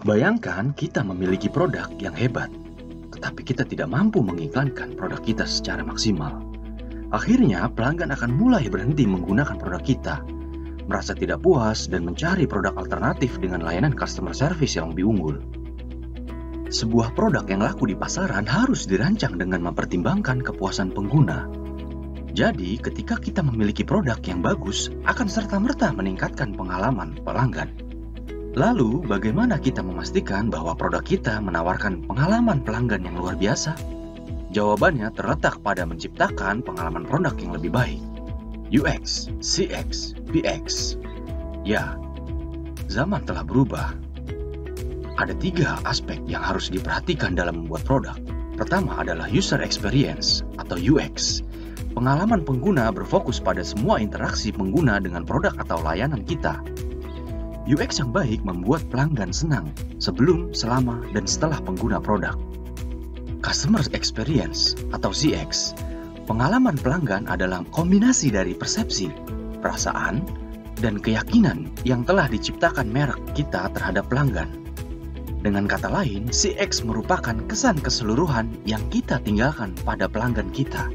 Bayangkan kita memiliki produk yang hebat, tetapi kita tidak mampu mengiklankan produk kita secara maksimal. Akhirnya, pelanggan akan mulai berhenti menggunakan produk kita, merasa tidak puas dan mencari produk alternatif dengan layanan customer service yang lebih unggul. Sebuah produk yang laku di pasaran harus dirancang dengan mempertimbangkan kepuasan pengguna. Jadi, ketika kita memiliki produk yang bagus, akan serta-merta meningkatkan pengalaman pelanggan. Lalu, bagaimana kita memastikan bahwa produk kita menawarkan pengalaman pelanggan yang luar biasa? Jawabannya terletak pada menciptakan pengalaman produk yang lebih baik. UX, CX, PX. Ya, zaman telah berubah. Ada 3 aspek yang harus diperhatikan dalam membuat produk. Pertama adalah user experience atau UX. Pengalaman pengguna berfokus pada semua interaksi pengguna dengan produk atau layanan kita. UX yang baik membuat pelanggan senang sebelum, selama, dan setelah pengguna produk. Customer experience atau CX. Pengalaman pelanggan adalah kombinasi dari persepsi, perasaan, dan keyakinan yang telah diciptakan merek kita terhadap pelanggan. Dengan kata lain, CX merupakan kesan keseluruhan yang kita tinggalkan pada pelanggan kita.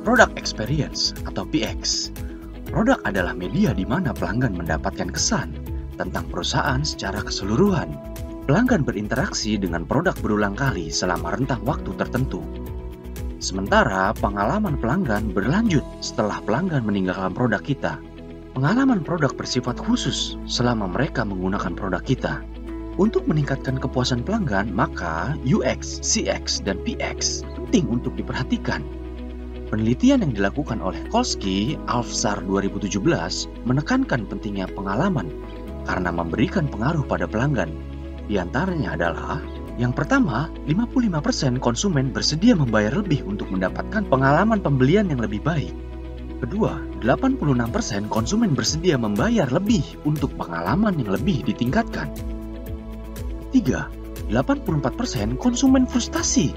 Product experience atau PX. Produk adalah media di mana pelanggan mendapatkan kesan tentang perusahaan secara keseluruhan. Pelanggan berinteraksi dengan produk berulang kali selama rentang waktu tertentu. Sementara pengalaman pelanggan berlanjut setelah pelanggan meninggalkan produk kita. Pengalaman produk bersifat khusus selama mereka menggunakan produk kita. Untuk meningkatkan kepuasan pelanggan, maka UX, CX, dan PX penting untuk diperhatikan. Penelitian yang dilakukan oleh Kolsky Alfsar 2017 menekankan pentingnya pengalaman karena memberikan pengaruh pada pelanggan. Di antaranya adalah, yang pertama, 55% konsumen bersedia membayar lebih untuk mendapatkan pengalaman pembelian yang lebih baik. Kedua, 86% konsumen bersedia membayar lebih untuk pengalaman yang lebih ditingkatkan. Ketiga, 84% konsumen frustasi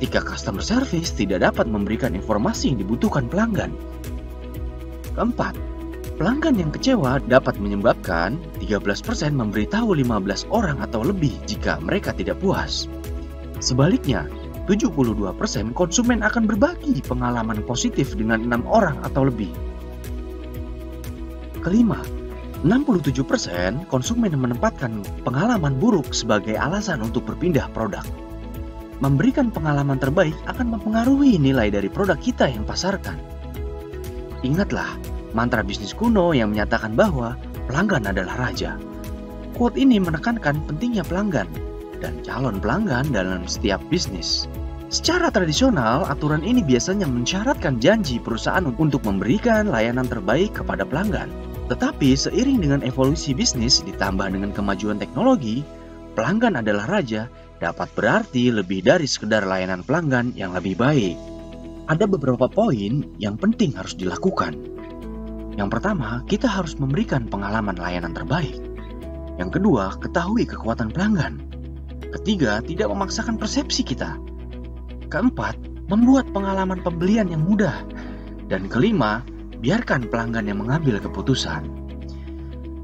ketika customer service tidak dapat memberikan informasi yang dibutuhkan pelanggan. Keempat, pelanggan yang kecewa dapat menyebabkan 13% memberitahu 15 orang atau lebih jika mereka tidak puas. Sebaliknya, 72% konsumen akan berbagi pengalaman positif dengan 6 orang atau lebih. Kelima, 67% konsumen menempatkan pengalaman buruk sebagai alasan untuk berpindah produk. Memberikan pengalaman terbaik akan mempengaruhi nilai dari produk kita yang pasarkan. Ingatlah, mantra bisnis kuno yang menyatakan bahwa pelanggan adalah raja. Quote ini menekankan pentingnya pelanggan dan calon pelanggan dalam setiap bisnis. Secara tradisional, aturan ini biasanya mensyaratkan janji perusahaan untuk memberikan layanan terbaik kepada pelanggan. Tetapi seiring dengan evolusi bisnis ditambah dengan kemajuan teknologi, pelanggan adalah raja dapat berarti lebih dari sekedar layanan pelanggan yang lebih baik. Ada beberapa poin yang penting harus dilakukan. Yang pertama, kita harus memberikan pengalaman layanan terbaik. Yang kedua, ketahui kekuatan pelanggan. Ketiga, tidak memaksakan persepsi kita. Keempat, membuat pengalaman pembelian yang mudah. Dan kelima, biarkan pelanggan yang mengambil keputusan.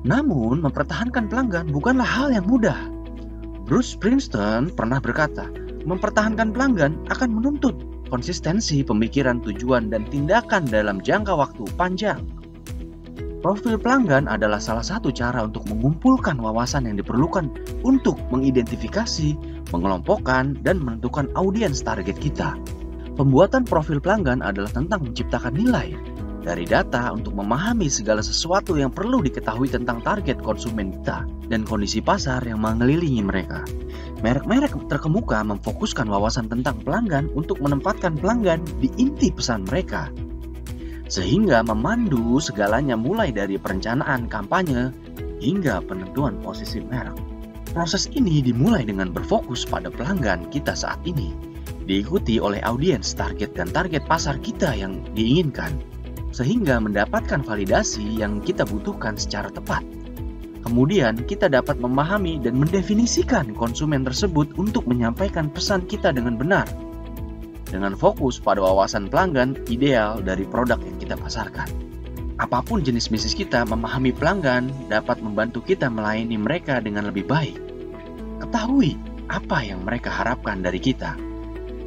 Namun, mempertahankan pelanggan bukanlah hal yang mudah. Bruce Springsteen pernah berkata, mempertahankan pelanggan akan menuntut konsistensi pemikiran, tujuan, dan tindakan dalam jangka waktu panjang. Profil pelanggan adalah salah satu cara untuk mengumpulkan wawasan yang diperlukan untuk mengidentifikasi, mengelompokkan, dan menentukan audiens target kita. Pembuatan profil pelanggan adalah tentang menciptakan nilai dari data untuk memahami segala sesuatu yang perlu diketahui tentang target konsumen kita dan kondisi pasar yang mengelilingi mereka. Merek-merek terkemuka memfokuskan wawasan tentang pelanggan untuk menempatkan pelanggan di inti pesan mereka, sehingga memandu segalanya mulai dari perencanaan kampanye hingga penentuan posisi merek. Proses ini dimulai dengan berfokus pada pelanggan kita saat ini, diikuti oleh audiens target dan target pasar kita yang diinginkan, sehingga mendapatkan validasi yang kita butuhkan secara tepat. Kemudian kita dapat memahami dan mendefinisikan konsumen tersebut untuk menyampaikan pesan kita dengan benar, dengan fokus pada wawasan pelanggan ideal dari produk yang kita pasarkan. Apapun jenis bisnis kita, memahami pelanggan dapat membantu kita melayani mereka dengan lebih baik. Ketahui apa yang mereka harapkan dari kita,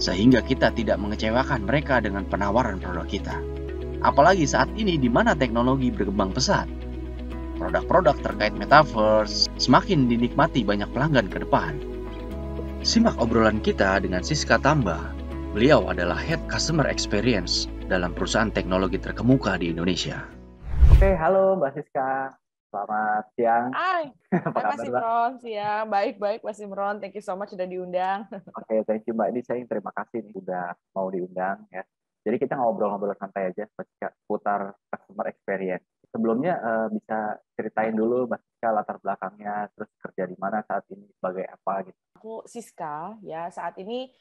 sehingga kita tidak mengecewakan mereka dengan penawaran produk kita. Apalagi saat ini di mana teknologi berkembang pesat. Produk-produk terkait metaverse semakin dinikmati banyak pelanggan ke depan. Simak obrolan kita dengan Siska Tamba. Beliau adalah Head Customer Experience dalam perusahaan teknologi terkemuka di Indonesia. Oke, halo Mbak Siska. Selamat siang. Hai, Apa Mas kabar, Mbak? Imron, siang. Baik-baik, Mas Imron. Thank you so much sudah diundang. Oke, thank you Mbak. Ini saya terima kasih nih udah mau diundang ya. Jadi kita ngobrol-ngobrol santai aja Mbak Siska, putar customer experience. Sebelumnya bisa ceritain dulu Mbak Siska latar belakangnya, terus kerja di mana saat ini sebagai apa gitu. Aku Siska, ya saat ini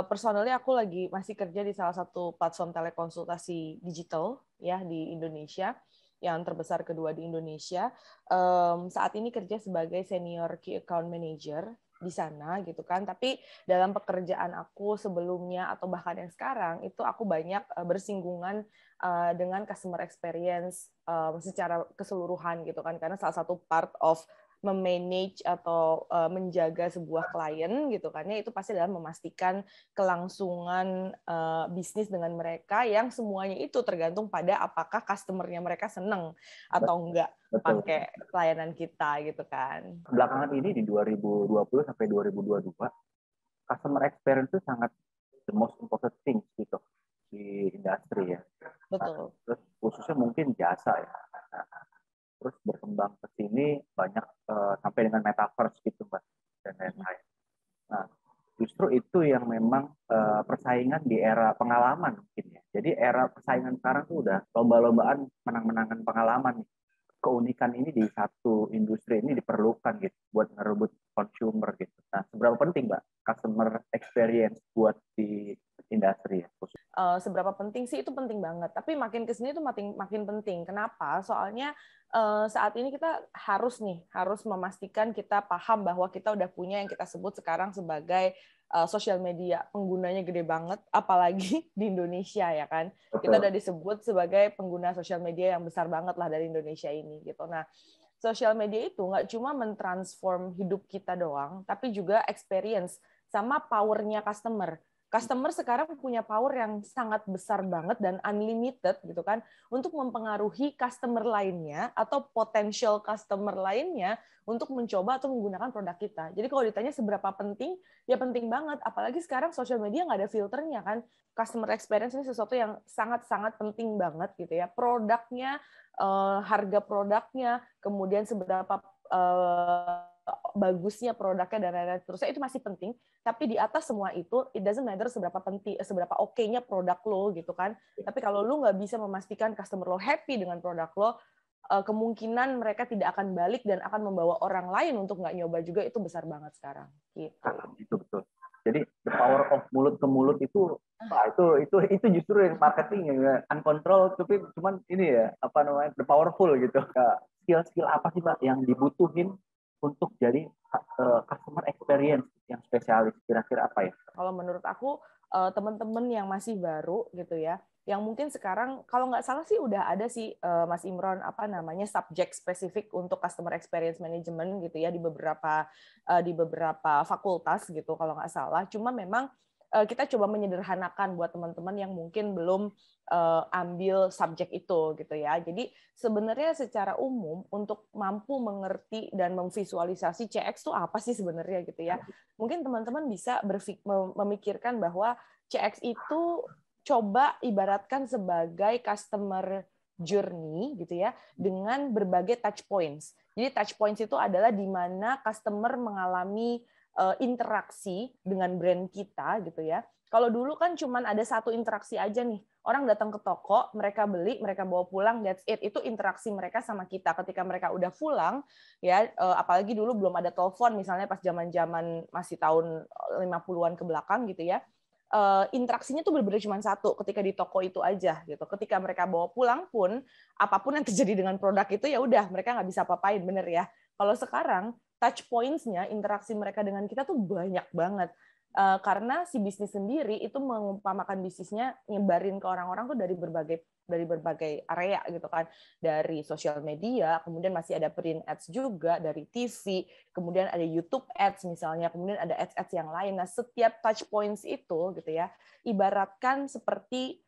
personally aku lagi masih kerja di salah satu platform telekonsultasi digital ya di Indonesia, yang terbesar kedua di Indonesia. Saat ini kerja sebagai senior key account manager di sana gitu kan. Tapi dalam pekerjaan aku sebelumnya atau bahkan yang sekarang itu aku banyak bersinggungan dengan customer experience secara keseluruhan gitu kan, karena salah satu part of memanage atau menjaga sebuah klien gitu kan ya, itu pasti adalah memastikan kelangsungan bisnis dengan mereka, yang semuanya itu tergantung pada apakah customer-nya mereka seneng atau enggak pakai pelayanan kita gitu kan. Belakangan ini di 2020 sampai 2022, customer experience itu sangat the most important thing gitu di industri ya. Betul. Terus khususnya mungkin jasa ya. Terus berkembang ke sini banyak sampai dengan metaverse gitu Mbak dan lain-lain. Nah, justru itu yang memang persaingan di era pengalaman mungkin ya. Jadi era persaingan sekarang tuh udah lomba-lombaan menang-menangan pengalaman. Keunikan ini di satu industri ini diperlukan gitu buat ngerebut consumer gitu. Nah, seberapa penting Mbak customer experience buat di industri ya? Seberapa penting sih, itu penting banget. Tapi makin kesini itu makin penting. Kenapa? Soalnya saat ini kita harus memastikan kita paham bahwa kita udah punya yang kita sebut sekarang sebagai sosial media. Penggunanya gede banget, apalagi di Indonesia ya kan. Betul. Kita udah disebut sebagai pengguna sosial media yang besar banget lah dari Indonesia ini gitu. Nah, sosial media itu nggak cuma mentransform hidup kita doang, tapi juga experience sama power-nya customer. Customer sekarang punya power yang sangat besar banget dan unlimited gitu kan, untuk mempengaruhi customer lainnya atau potential customer lainnya untuk mencoba atau menggunakan produk kita. Jadi kalau ditanya seberapa penting, ya penting banget. Apalagi sekarang sosial media nggak ada filternya kan. Customer experience ini sesuatu yang sangat-sangat penting banget gitu ya. Produknya, harga produknya, kemudian seberapa bagusnya produknya dan lain-lain terusnya, itu masih penting. Tapi di atas semua itu, it doesn't matter seberapa penting, seberapa oke-nya produk lo gitu kan. Tapi kalau lo nggak bisa memastikan customer lo happy dengan produk lo, kemungkinan mereka tidak akan balik dan akan membawa orang lain untuk nggak nyoba juga, itu besar banget sekarang. Gitu. Itu betul. Jadi the power of mulut ke mulut itu, itu justru yang marketing ya, uncontrolled, tapi cuman ini ya apa namanya, the powerful gitu. Skill-skill apa sih Pak yang dibutuhin untuk jadi customer experience yang spesialis, kira-kira apa ya? Kalau menurut aku teman-teman yang masih baru gitu ya, yang mungkin sekarang kalau nggak salah sih udah ada sih Mas Imron apa namanya subject spesifik untuk customer experience management gitu ya di beberapa fakultas gitu kalau nggak salah. Cuma memang kita coba menyederhanakan buat teman-teman yang mungkin belum ambil subjek itu gitu ya. Jadi sebenarnya secara umum untuk mampu mengerti dan memvisualisasi CX itu apa sih sebenarnya gitu ya. Mungkin teman-teman bisa memikirkan bahwa CX itu coba ibaratkan sebagai customer journey gitu ya, dengan berbagai touch points. Jadi touch points itu adalah di mana customer mengalami interaksi dengan brand kita gitu ya. Kalau dulu kan cuman ada satu interaksi aja nih. Orang datang ke toko, mereka beli, mereka bawa pulang, that's it. Itu interaksi mereka sama kita. Ketika mereka udah pulang, ya apalagi dulu belum ada telepon, misalnya pas zaman-zaman masih tahun 50-an ke belakang gitu ya. Interaksinya tuh benar-benar cuma satu ketika di toko itu aja gitu. Ketika mereka bawa pulang pun, apapun yang terjadi dengan produk itu ya udah mereka nggak bisa apa-apain, bener ya. Kalau sekarang touch points-nya, interaksi mereka dengan kita tuh banyak banget. Karena si bisnis sendiri itu mengumpamakan bisnisnya nyebarin ke orang-orang tuh dari berbagai area gitu kan, dari sosial media, kemudian masih ada print ads juga, dari TV, kemudian ada YouTube ads misalnya, kemudian ada ads yang lain. Nah, setiap touch points itu gitu ya, ibaratkan seperti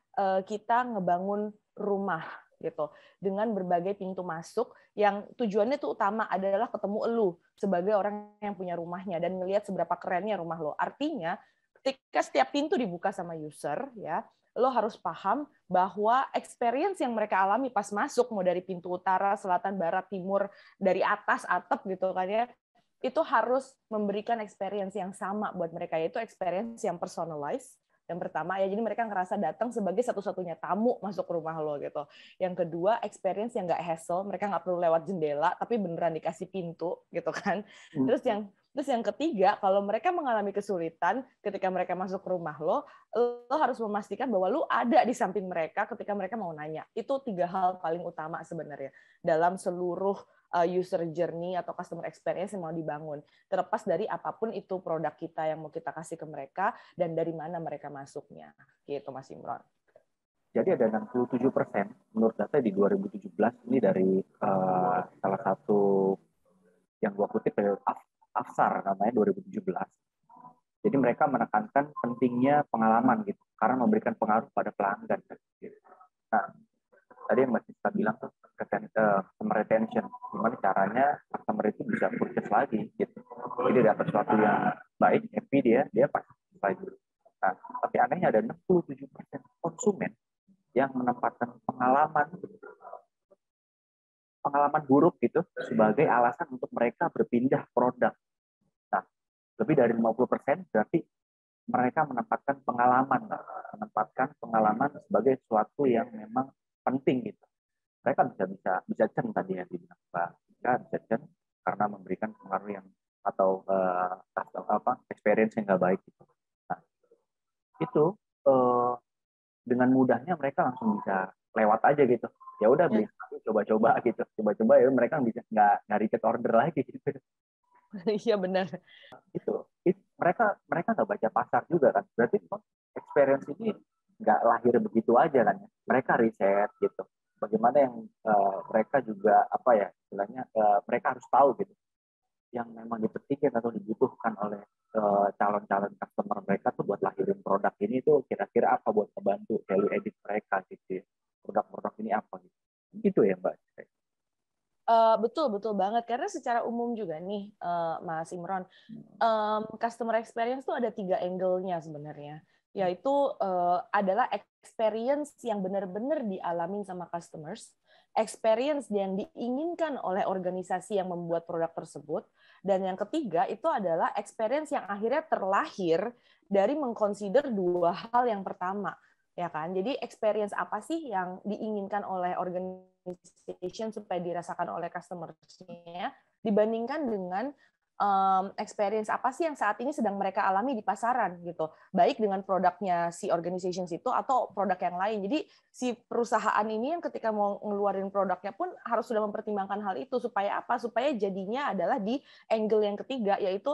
kita ngebangun rumah gitu, dengan berbagai pintu masuk yang tujuannya tuh utama adalah ketemu elu sebagai orang yang punya rumahnya dan ngelihat seberapa kerennya rumah lo. Artinya ketika setiap pintu dibuka sama user ya, lo harus paham bahwa experience yang mereka alami pas masuk, mau dari pintu utara, selatan, barat, timur, dari atas atap gitu kan ya, itu harus memberikan experience yang sama buat mereka, yaitu experience yang personalized. Yang pertama ya, jadi mereka ngerasa datang sebagai satu-satunya tamu masuk rumah lo gitu. Yang kedua, experience yang nggak hassle, mereka nggak perlu lewat jendela, tapi beneran dikasih pintu gitu kan. Terus yang ketiga, kalau mereka mengalami kesulitan ketika mereka masuk ke rumah lo harus memastikan bahwa lo ada di samping mereka ketika mereka mau nanya. Itu 3 hal paling utama sebenarnya dalam seluruh user journey atau customer experience yang mau dibangun. Terlepas dari apapun itu produk kita yang mau kita kasih ke mereka dan dari mana mereka masuknya. Gitu Mas Imron. Jadi ada 67% menurut data di 2017 ini dari salah satu yang gua kutip dari Afsar namanya 2017. Jadi mereka menekankan pentingnya pengalaman gitu karena memberikan pengaruh pada pelanggan. Gitu. Nah, tadi yang Mbak Siska bilang tuh customer retention, gimana caranya customer itu bisa purchase lagi gitu. Jadi dapat sesuatu yang baik, happy dia pasti lagi. Nah, tapi anehnya ada 67% konsumen yang menempatkan pengalaman buruk gitu sebagai alasan untuk mereka berpindah produk. Nah, lebih dari 50% berarti mereka menempatkan pengalaman sebagai sesuatu yang memang penting gitu. Mereka bisa cen tadi yang dibilang Mbak, bisa cen karena memberikan pengaruh yang atau experience yang nggak baik gitu. Nah, itu dengan mudahnya mereka langsung bisa lewat aja gitu. Ya udah beli coba-coba gitu, coba-coba ya mereka bisa nggak repeat order lagi gitu. Iya benar. Itu mereka nggak baca pasar juga kan. Berarti experience ini nggak lahir begitu aja kan. Mereka riset gitu. Bagaimana yang mereka juga istilahnya mereka harus tahu gitu yang memang dipentingkan atau dibutuhkan oleh calon-calon customer mereka tuh buat lahirin produk ini tuh kira-kira apa buat membantu value edit mereka gitu. Produk-produk ini apa gitu. Gitu ya Mbak. Betul banget, karena secara umum juga nih Mas Imron, customer experience tuh ada 3 angle-nya sebenarnya, yaitu adalah experience yang benar-benar dialamin sama customers, experience yang diinginkan oleh organisasi yang membuat produk tersebut, dan yang ketiga itu adalah experience yang akhirnya terlahir dari mengconsider 2 hal yang pertama. Ya kan? Jadi experience apa sih yang diinginkan oleh organization supaya dirasakan oleh customer-nya dibandingkan dengan experience apa sih yang saat ini sedang mereka alami di pasaran gitu. Baik dengan produknya si organization itu atau produk yang lain. Jadi si perusahaan ini yang ketika mau ngeluarin produknya pun harus sudah mempertimbangkan hal itu supaya apa? Supaya jadinya adalah di angle yang ketiga, yaitu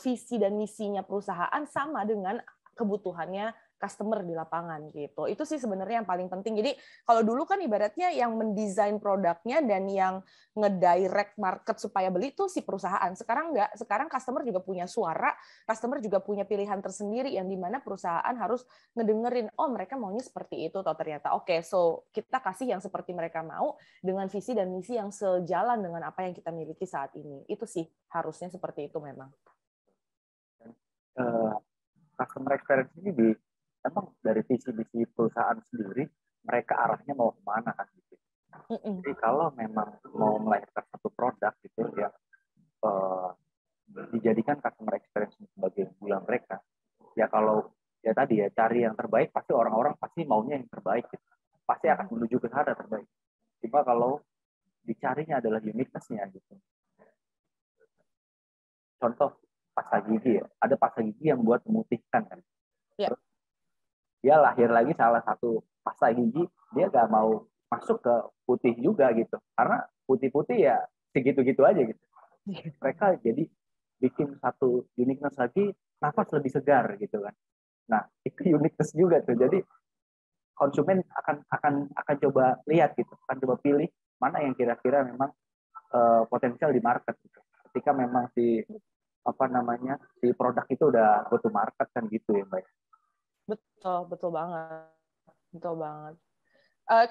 visi dan misinya perusahaan sama dengan kebutuhannya customer di lapangan gitu. Itu sih sebenarnya yang paling penting. Jadi kalau dulu kan ibaratnya yang mendesain produknya dan yang ngedirect market supaya beli itu si perusahaan. Sekarang enggak. Sekarang customer juga punya suara, customer juga punya pilihan tersendiri yang dimana perusahaan harus ngedengerin, oh mereka maunya seperti itu atau ternyata oke, so kita kasih yang seperti mereka mau dengan visi dan misi yang sejalan dengan apa yang kita miliki saat ini. Itu sih harusnya seperti itu memang. Customer experience ini emang dari visi-visi perusahaan sendiri mereka arahnya mau kemana kan gitu. Jadi kalau memang mau melahirkan satu produk gitu ya dijadikan customer experience sebagai gula mereka, ya kalau ya tadi ya cari yang terbaik, pasti orang-orang pasti maunya yang terbaik gitu. Pasti akan menuju ke sana terbaik. Cuma kalau dicarinya adalah uniqueness-nya gitu. Contoh pasta gigi ya, ada pasta gigi yang buat memutihkan kan. Ya. Dia lahir lagi salah satu pasta gigi, dia gak mau masuk ke putih juga gitu. Karena putih-putih ya segitu-gitu aja gitu. Mereka jadi bikin satu uniqueness lagi nafas lebih segar gitu kan. Nah, itu uniqueness juga tuh. Jadi konsumen akan coba lihat gitu, akan coba pilih mana yang kira-kira memang potensial di market gitu. Ketika memang si produk itu udah go to market kan gitu ya, Mbak. Betul banget. Betul banget.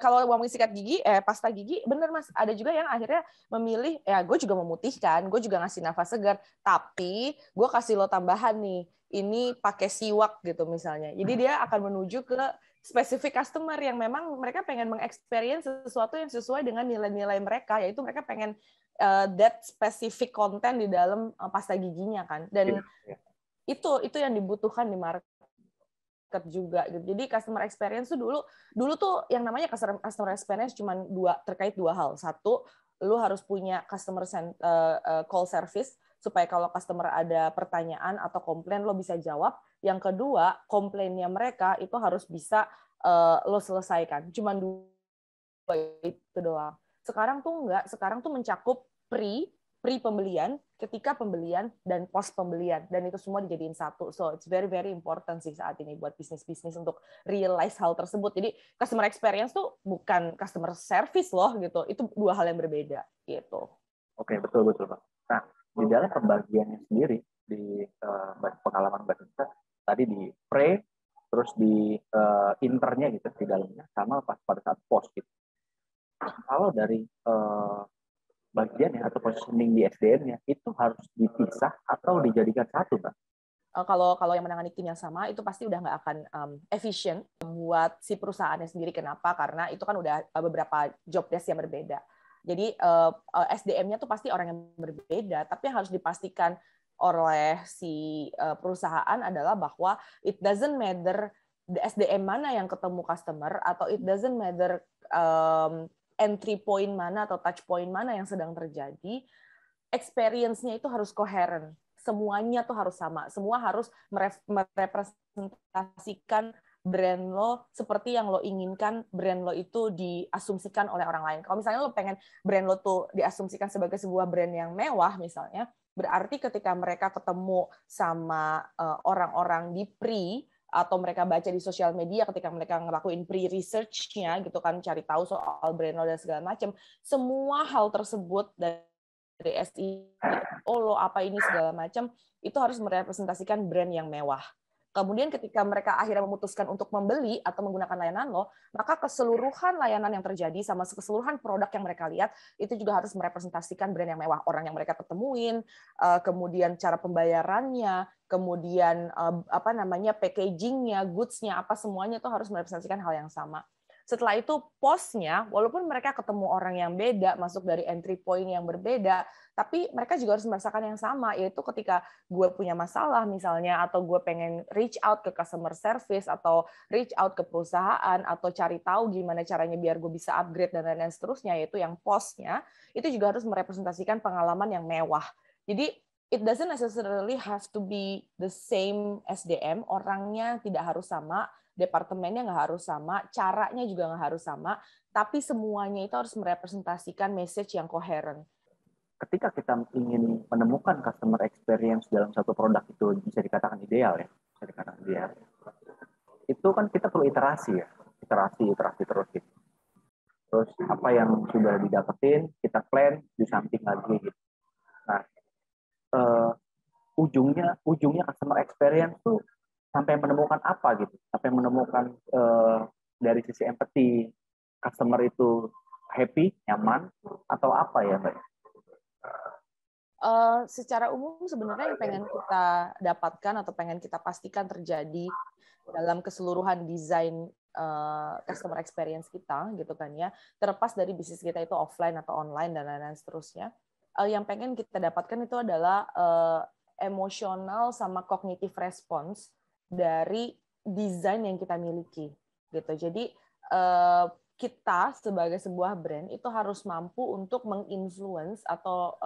Kalau ngomongin sikat gigi, pasta gigi, bener Mas, ada juga yang akhirnya memilih, ya gue juga memutihkan, gue juga ngasih nafas segar, tapi gue kasih lo tambahan nih, ini pakai siwak gitu misalnya. Jadi dia akan menuju ke spesifik customer yang memang mereka pengen mengexperience sesuatu yang sesuai dengan nilai-nilai mereka, yaitu mereka pengen that specific content di dalam pasta giginya kan. Dan itu yang dibutuhkan di market juga gitu. Jadi customer experience tuh dulu tuh yang namanya customer experience cuma terkait dua hal. Satu, lu harus punya call service supaya kalau customer ada pertanyaan atau komplain lo bisa jawab. Yang kedua, komplainnya mereka itu harus bisa lo selesaikan. Cuma dua itu doang. Sekarang tuh enggak, sekarang tuh mencakup pre pembelian, ketika pembelian, dan post pembelian, dan itu semua dijadiin satu. So it's very very important sih saat ini buat bisnis untuk realize hal tersebut. Jadi customer experience tuh bukan customer service loh gitu, itu dua hal yang berbeda gitu. Oke, betul Pak. Nah, di dalam pembagiannya sendiri di pengalaman Mbak Nisa tadi di pre, terus di internya gitu di dalamnya, sama pas pada saat post gitu. Kalau dari bagiannya atau positioning di SDM-nya itu harus dipisah atau dijadikan satu, Pak? Kalau yang menangani tim yang sama itu pasti udah nggak akan efisien buat si perusahaannya sendiri. Kenapa? Karena itu kan udah beberapa job desk yang berbeda. Jadi SDM-nya tuh pasti orang yang berbeda, tapi yang harus dipastikan oleh si perusahaan adalah bahwa it doesn't matter the SDM mana yang ketemu customer, atau it doesn't matter entry point mana atau touch point mana yang sedang terjadi, experience-nya itu harus koheren. Semuanya tuh harus sama. Semua harus merepresentasikan brand lo seperti yang lo inginkan brand lo itu diasumsikan oleh orang lain. Kalau misalnya lo pengen brand lo tuh diasumsikan sebagai sebuah brand yang mewah misalnya, berarti ketika mereka ketemu sama orang-orang di pre, atau mereka baca di sosial media ketika mereka ngelakuin pre-research-nya gitu kan, cari tahu soal brand lo dan segala macam, semua hal tersebut dari SEO lo apa ini segala macam itu harus merepresentasikan brand yang mewah. Kemudian ketika mereka akhirnya memutuskan untuk membeli atau menggunakan layanan lo, maka keseluruhan layanan yang terjadi sama keseluruhan produk yang mereka lihat itu juga harus merepresentasikan brand yang mewah. Orang yang mereka ketemuin, kemudian cara pembayarannya, kemudian packagingnya, goods-nya, apa semuanya itu harus merepresentasikan hal yang sama. Setelah itu postnya, walaupun mereka ketemu orang yang beda, masuk dari entry point yang berbeda, tapi mereka juga harus merasakan yang sama, yaitu ketika gue punya masalah misalnya, atau gue pengen reach out ke customer service, atau reach out ke perusahaan, atau cari tahu gimana caranya biar gue bisa upgrade, dan lain-lain seterusnya, yaitu yang postnya, itu juga harus merepresentasikan pengalaman yang mewah. Jadi, it doesn't necessarily have to be the same SDM, orangnya tidak harus sama, departemennya nggak harus sama, caranya juga nggak harus sama, tapi semuanya itu harus merepresentasikan message yang koheren. Ketika kita ingin menemukan customer experience dalam satu produk itu bisa dikatakan ideal ya, itu kan kita perlu iterasi terus gitu. Terus apa yang sudah didapetin kita plan di samping lagi gitu. Nah, ujungnya customer experience tuh sampai menemukan apa gitu, sampai menemukan dari sisi empathy customer itu happy, nyaman, atau apa ya Mbak? Secara umum sebenarnya yang pengen kita dapatkan atau pengen kita pastikan terjadi dalam keseluruhan desain customer experience kita gitu kan ya, terlepas dari bisnis kita itu offline atau online dan lain-lain seterusnya, yang pengen kita dapatkan itu adalah emosional sama cognitive response dari desain yang kita miliki gitu. Jadi kita sebagai sebuah brand itu harus mampu untuk menginfluence atau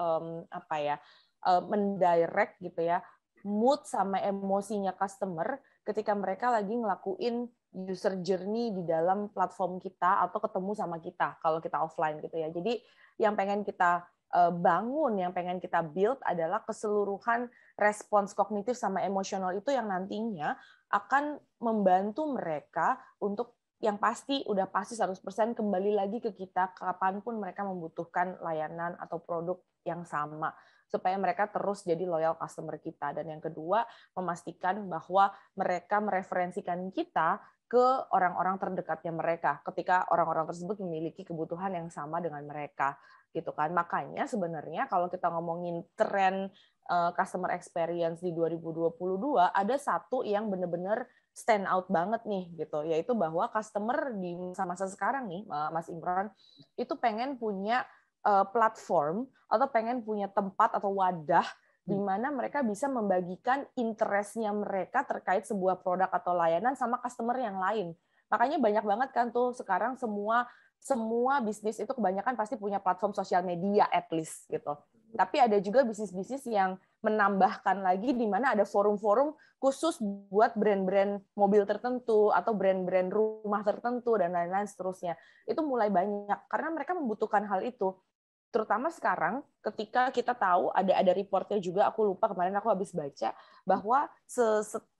mendirect gitu ya mood sama emosinya customer ketika mereka lagi ngelakuin user journey di dalam platform kita atau ketemu sama kita kalau kita offline gitu ya. Jadi yang pengen kita bangun, yang pengen kita build adalah keseluruhan respons kognitif sama emosional itu yang nantinya akan membantu mereka untuk yang pasti, udah pasti 100% kembali lagi ke kita kapanpun mereka membutuhkan layanan atau produk yang sama, supaya mereka terus jadi loyal customer kita. Dan yang kedua, memastikan bahwa mereka mereferensikan kita ke orang-orang terdekatnya mereka ketika orang-orang tersebut memiliki kebutuhan yang sama dengan mereka, gitu kan. Makanya sebenarnya kalau kita ngomongin tren customer experience di 2022, ada satu yang benar-benar stand out banget nih, gitu, yaitu bahwa customer di masa-masa sekarang nih, Mas Imran, itu pengen punya platform atau pengen punya tempat atau wadah di mana mereka bisa membagikan interest-nya mereka terkait sebuah produk atau layanan sama customer yang lain. Makanya banyak banget kan tuh sekarang semua bisnis itu kebanyakan pasti punya platform sosial media at least gitu. Tapi ada juga bisnis-bisnis yang menambahkan lagi di mana ada forum-forum khusus buat brand-brand mobil tertentu atau brand-brand rumah tertentu dan lain-lain seterusnya. Itu mulai banyak karena mereka membutuhkan hal itu. Terutama sekarang ketika kita tahu ada reportnya juga, aku lupa kemarin aku habis baca bahwa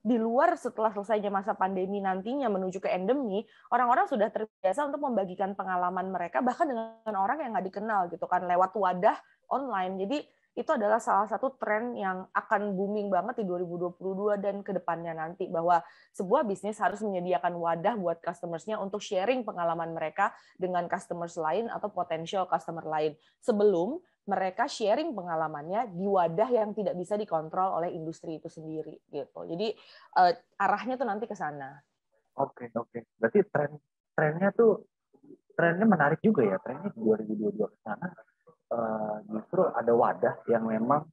di luar setelah selesainya masa pandemi nantinya menuju ke endemi, orang-orang sudah terbiasa untuk membagikan pengalaman mereka bahkan dengan orang yang nggak dikenal gitu kan, lewat wadah online. Jadi itu adalah salah satu tren yang akan booming banget di 2022 dan ke depannya nanti, bahwa sebuah bisnis harus menyediakan wadah buat customers-nya untuk sharing pengalaman mereka dengan customers lain atau potential customer lain sebelum mereka sharing pengalamannya di wadah yang tidak bisa dikontrol oleh industri itu sendiri gitu. Jadi arahnya tuh nanti ke sana. Oke. Berarti trennya menarik juga ya, trennya 2022 ke sana. Justru ada wadah yang memang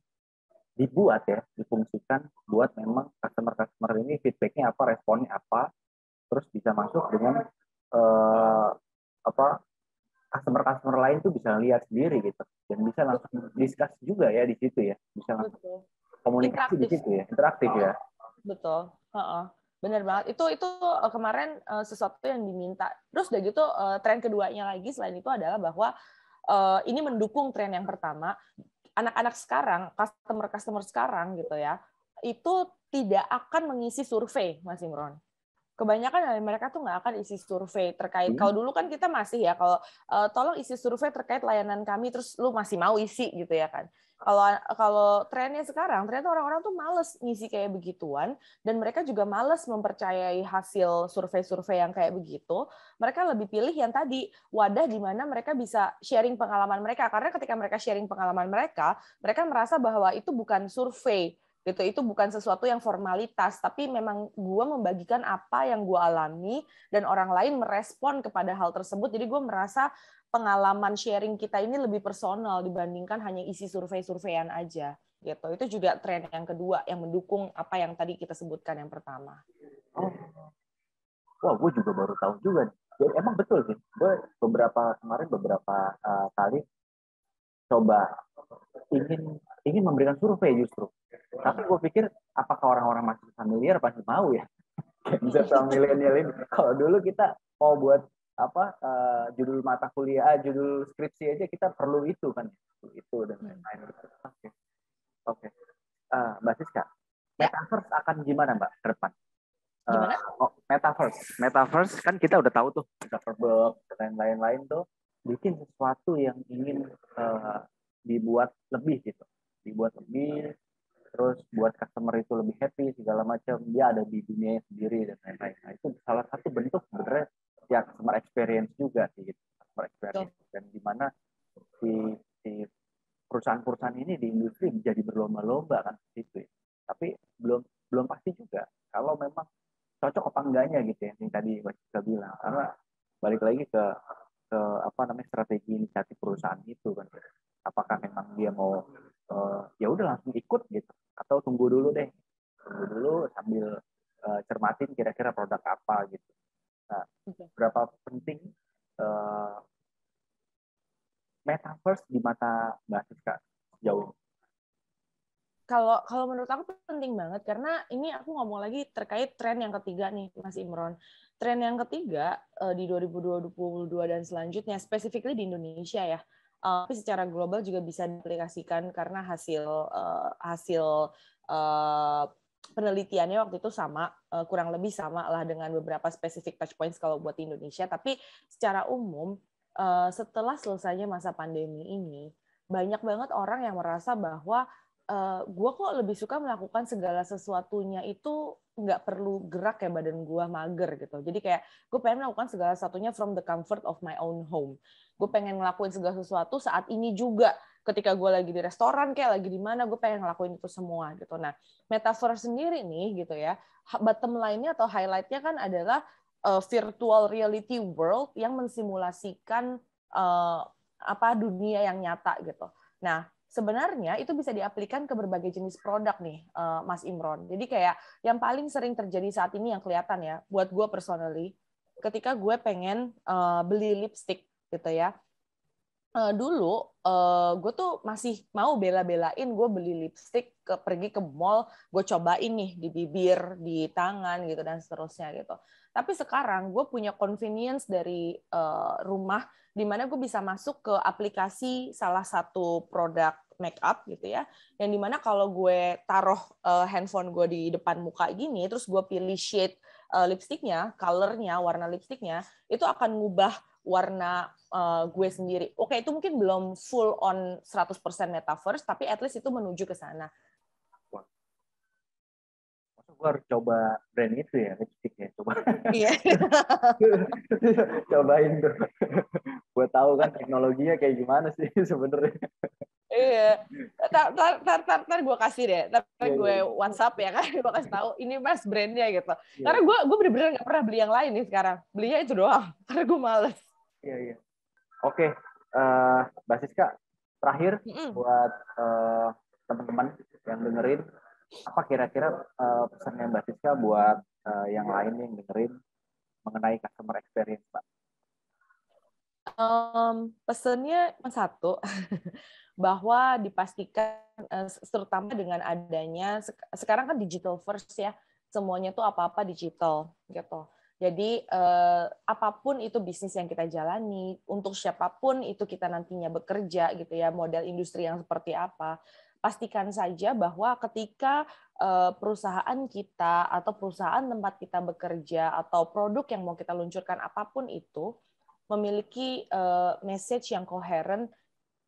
dibuat ya, difungsikan buat memang customer ini feedbacknya apa, responnya apa, terus bisa masuk dengan customer lain tuh bisa lihat sendiri gitu, dan bisa langsung discuss juga ya di situ ya, bisa langsung komunikasi di situ ya, interaktif ya. Betul. Benar banget. Itu kemarin sesuatu yang diminta. Terus udah gitu tren keduanya lagi selain itu adalah bahwa ini mendukung tren yang pertama. Anak-anak sekarang, customer sekarang gitu ya, itu tidak akan mengisi survei, Mas Imron. Kebanyakan dari mereka tuh nggak akan isi survei terkait. Kalau dulu kan kita masih ya, kalau tolong isi survei terkait layanan kami, terus lu masih mau isi gitu ya kan. Kalau trennya sekarang, ternyata orang-orang tuh males ngisi kayak begituan, dan mereka juga males mempercayai hasil survei-survei yang kayak begitu. Mereka lebih pilih yang tadi, wadah di mana mereka bisa sharing pengalaman mereka. Karena ketika mereka sharing pengalaman mereka merasa bahwa itu bukan survei, gitu, itu bukan sesuatu yang formalitas, tapi memang gue membagikan apa yang gue alami dan orang lain merespon kepada hal tersebut. Jadi gue merasa pengalaman sharing kita ini lebih personal dibandingkan hanya isi survei-surveian aja, gitu. Itu juga tren yang kedua yang mendukung apa yang tadi kita sebutkan yang pertama. Wah, gue juga baru tahu juga. Jadi emang betul sih, gue beberapa kali coba ingin memberikan survei justru. Tapi gue pikir apakah orang-orang masih familiar pasti mau ya. Bisa sama milenial ini. Kalau dulu kita mau buat judul mata kuliah, judul skripsi aja kita perlu itu kan, itu dan lain-lain. Oke. Mbak Siska, metaverse akan gimana Mbak ke depan? Gimana? Metaverse kan kita udah tahu tuh, Zuckerberg dan lain-lain tuh bikin sesuatu yang ingin dibuat lebih gitu, terus buat customer itu lebih happy segala macam, dia ada di dunia sendiri dan lain-lain. Nah, itu salah satu bentuk sebenarnya ya customer experience juga sih, gitu. Customer experience. Dan gimana si perusahaan-perusahaan ini di industri jadi berlomba-lomba kan gitu ya. Tapi belum pasti juga kalau memang cocok apa enggaknya gitu ya, yang tadi Mas Cika bilang. Karena balik lagi ke strategi inisiatif perusahaan itu kan. Apakah memang dia mau ya udah langsung ikut gitu, atau tunggu dulu sambil cermatin kira-kira produk apa gitu. Nah, berapa penting metaverse di mata Mbak Siska jauh? Kalau menurut aku penting banget, karena ini aku ngomong lagi terkait tren yang ketiga nih, Mas Imron. Tren yang ketiga di 2022 dan selanjutnya, specifically di Indonesia ya, tapi secara global juga bisa diaplikasikan karena hasil penelitiannya waktu itu sama, kurang lebih sama lah dengan beberapa spesifik touch points kalau buat Indonesia. Tapi secara umum setelah selesainya masa pandemi ini, banyak banget orang yang merasa bahwa gue kok lebih suka melakukan segala sesuatunya itu nggak perlu gerak ya, badan gue mager gitu. Jadi kayak gue pengen melakukan segala sesuatunya from the comfort of my own home. Gue pengen ngelakuin segala sesuatu saat ini juga. Ketika gue lagi di restoran kayak lagi di mana, gue pengen ngelakuin itu semua gitu. Nah, metaverse sendiri nih gitu ya, bottom line-nya atau highlight-nya kan adalah virtual reality world yang mensimulasikan dunia yang nyata gitu. Nah, sebenarnya itu bisa diaplikasikan ke berbagai jenis produk nih, Mas Imron. Jadi kayak yang paling sering terjadi saat ini yang kelihatan ya, buat gue personally, ketika gue pengen beli lipstick gitu ya. Dulu gue tuh masih mau bela-belain gue beli lipstick, pergi ke mall, gue cobain nih di bibir, di tangan gitu dan seterusnya gitu. Tapi sekarang gue punya convenience dari rumah, di mana gue bisa masuk ke aplikasi salah satu produk make up gitu ya, yang dimana kalau gue taruh handphone gue di depan muka gini, terus gue pilih shade lipstiknya, colornya, warna lipstiknya, itu akan ngubah warna gue sendiri. Oke, itu mungkin belum full on 100% metaverse, tapi at least itu menuju ke sana. Gue harus coba brand itu ya, lipsticknya. Coba. Iya. Cobain tuh. Gue tahu kan teknologinya kayak gimana sih sebenarnya. Iya. Ntar gue kasih deh. Ntar gue WhatsApp ya kan, gue kasih tahu ini Mas brandnya gitu. Karena gue bener-bener nggak pernah beli yang lain nih sekarang. Belinya itu doang. Karena gue males. Iya. Oke, Mbak Siska, terakhir buat teman-teman yang dengerin, apa kira-kira pesannya Mbak Siska buat yang lain yang dengerin mengenai customer experience, Mbak? Pesannya satu, bahwa dipastikan, terutama dengan adanya sekarang kan digital first ya, semuanya tuh apa-apa digital gitu. Jadi apapun itu bisnis yang kita jalani, untuk siapapun itu kita nantinya bekerja gitu ya, model industri yang seperti apa, pastikan saja bahwa ketika perusahaan kita atau perusahaan tempat kita bekerja atau produk yang mau kita luncurkan apapun itu memiliki message yang coherent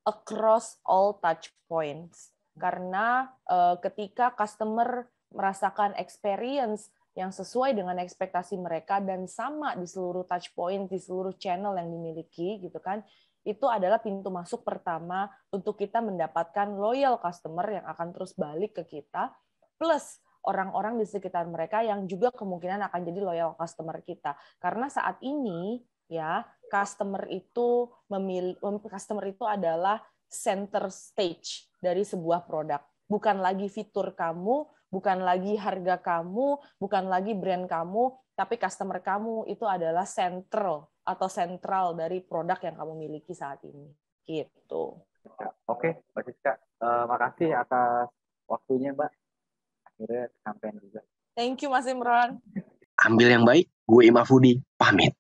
across all touch points. Karena ketika customer merasakan experience yang sesuai dengan ekspektasi mereka dan sama di seluruh touch point, di seluruh channel yang dimiliki gitu kan, itu adalah pintu masuk pertama untuk kita mendapatkan loyal customer yang akan terus balik ke kita, plus orang-orang di sekitar mereka yang juga kemungkinan akan jadi loyal customer kita. Karena saat ini ya, customer itu adalah center stage dari sebuah produk. Bukan lagi fitur kamu, bukan lagi harga kamu, bukan lagi brand kamu, tapi customer kamu itu adalah sentral dari produk yang kamu miliki saat ini. Gitu. Oke, Mbak Siska, makasih atas waktunya, Mbak. Akhirnya sampai juga. Thank you, Mas Imron. Ambil yang baik, gue Imafudi, pamit.